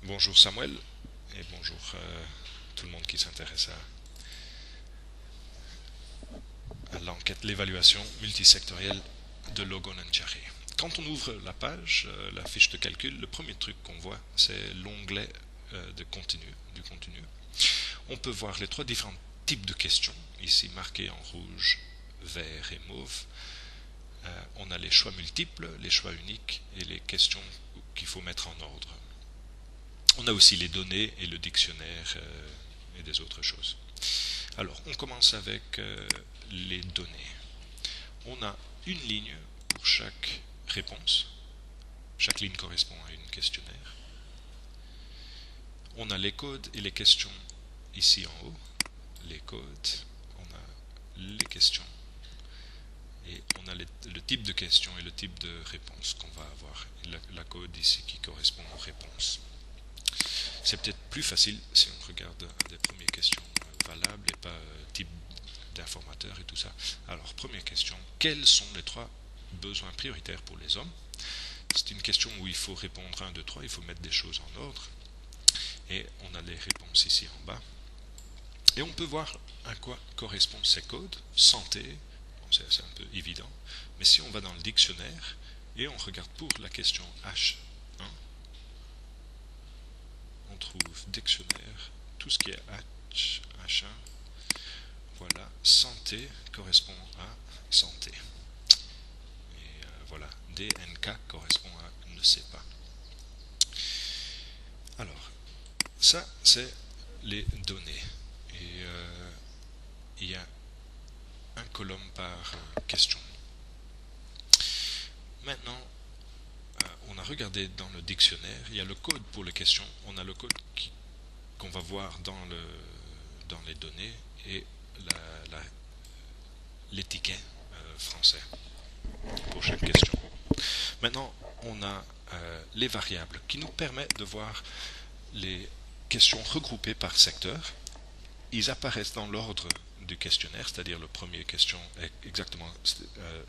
Bonjour Samuel et bonjour tout le monde qui s'intéresse à l'enquête, l'évaluation multisectorielle de Logo-Nanchari. Quand on ouvre la page, la fiche de calcul, le premier truc qu'on voit, c'est l'onglet du contenu. On peut voir les trois différents types de questions, ici marqués en rouge, vert et mauve. On a les choix multiples, les choix uniques et les questions qu'il faut mettre en ordre. On a aussi les données et le dictionnaire et des autres choses. Alors, on commence avec les données. On a une ligne pour chaque réponse. Chaque ligne correspond à une questionnaire. On a les codes et les questions ici en haut. Les codes, on a les questions. Et on a le type de question et le type de réponse qu'on va avoir. Et la code ici qui correspond aux réponses. C'est peut-être plus facile si on regarde des premières questions valables et pas type d'informateur et tout ça. Alors, première question, quels sont les trois besoins prioritaires pour les hommes? C'est une question où il faut répondre 1, 2, 3, il faut mettre des choses en ordre. Et on a les réponses ici en bas. Et on peut voir à quoi correspondent ces codes. Santé, bon, c'est un peu évident. Mais si on va dans le dictionnaire et on regarde pour la question H1, on trouve dictionnaire, tout ce qui est H1, voilà, santé correspond à santé. Et voilà, DNK correspond à ne sait pas. Alors, ça c'est les données. Et il y a un colonne par question. Maintenant, on a regardé dans le dictionnaire, il y a le code pour les questions, on a le code qu'on va voir dans les données et l'étiquette français pour chaque question. Maintenant, on a les variables qui nous permettent de voir les questions regroupées par secteur. Ils apparaissent dans l'ordre du questionnaire, c'est-à-dire la première question est exactement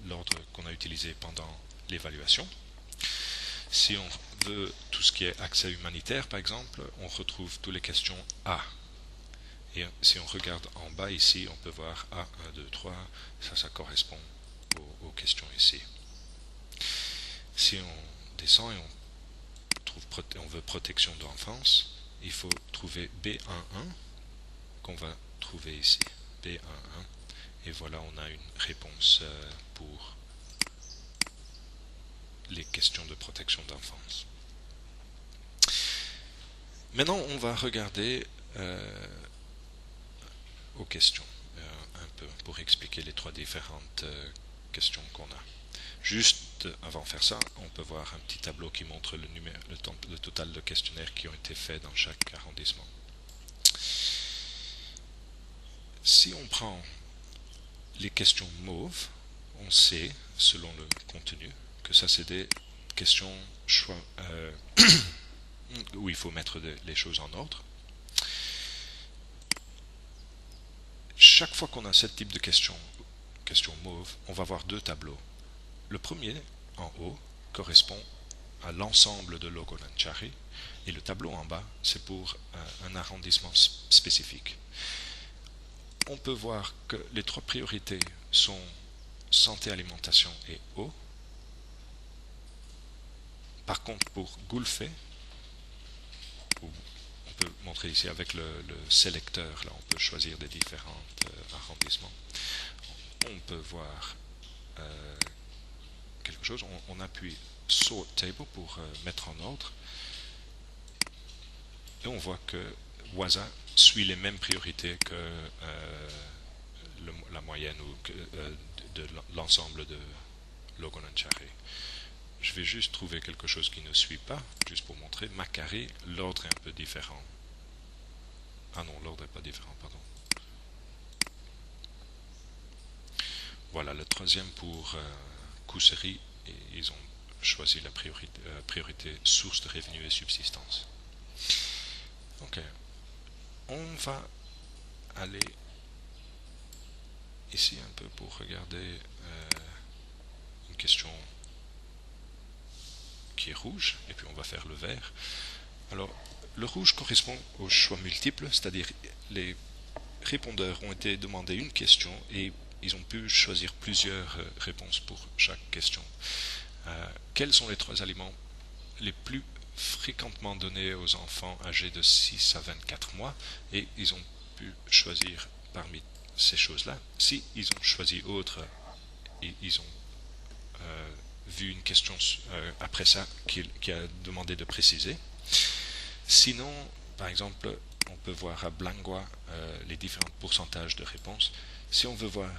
l'ordre qu'on a utilisé pendant l'évaluation. Si on veut tout ce qui est accès humanitaire, par exemple, on retrouve toutes les questions A. Et si on regarde en bas ici, on peut voir A, 1, 2, 3, ça correspond aux questions ici. Si on descend et on veut protection d'enfance, il faut trouver B11 qu'on va trouver ici. B11. Et voilà, on a une réponse pour les questions de protection d'enfance. Maintenant, on va regarder aux questions un peu pour expliquer les trois différentes questions qu'on a. Juste avant de faire ça, on peut voir un petit tableau qui montre le total de questionnaires qui ont été faits dans chaque arrondissement. Si on prend les questions mauves, on sait, selon le contenu, que ça c'est des questions choix, où il faut mettre les choses en ordre. Chaque fois qu'on a ce type de question mauve, on va voir deux tableaux. Le premier, en haut, correspond à l'ensemble de Logo-Nanchari et le tableau en bas, c'est pour un arrondissement spécifique. On peut voir que les trois priorités sont santé, alimentation et eau. Par contre, pour Gulfé, on peut montrer ici avec le sélecteur, là on peut choisir des différents arrondissements. On peut voir quelque chose, on appuie Sort Table pour mettre en ordre. Et on voit que Waza suit les mêmes priorités que la moyenne de l'ensemble de Logo-Nanchari. Je vais juste trouver quelque chose qui ne suit pas, juste pour montrer. Macari, l'ordre est un peu différent. Ah non, l'ordre n'est pas différent, pardon. Voilà, le troisième pour Koussery, ils ont choisi la priorité source de revenus et subsistance. Ok, on va aller ici un peu pour regarder une question qui est rouge, et puis on va faire le vert. Alors, Le rouge correspond au choix multiple, c'est-à-dire les répondeurs ont été demandés une question et ils ont pu choisir plusieurs réponses pour chaque question. Quels sont les 3 aliments les plus fréquemment donnés aux enfants âgés de 6 à 24 mois? Et ils ont pu choisir parmi ces choses-là. Si ils ont choisi autre, ils ont vu une question après ça qui a demandé de préciser. Sinon, par exemple, on peut voir à Blangua les différents pourcentages de réponses. Si on veut voir,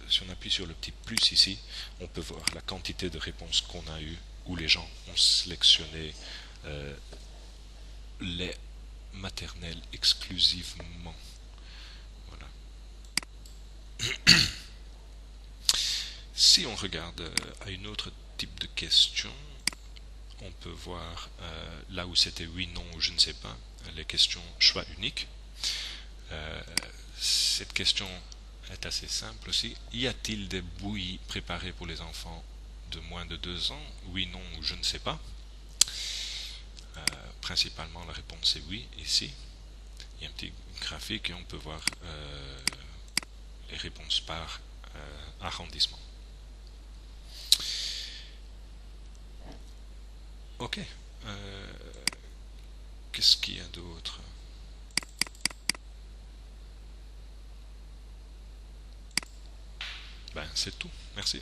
si on appuie sur le petit plus ici, on peut voir la quantité de réponses qu'on a eues, où les gens ont sélectionné les maternelles exclusivement. Voilà. Si on regarde à une autre type de question, on peut voir là où c'était oui, non ou je ne sais pas, les questions choix unique. Cette question est assez simple aussi. Y a-t-il des bouillies préparées pour les enfants de moins de 2 ans? Oui, non ou je ne sais pas. Principalement, la réponse est oui, ici. Il y a un petit graphique et on peut voir les réponses par arrondissement. Ok. Qu'est-ce qu'il y a d'autre? Ben, c'est tout. Merci.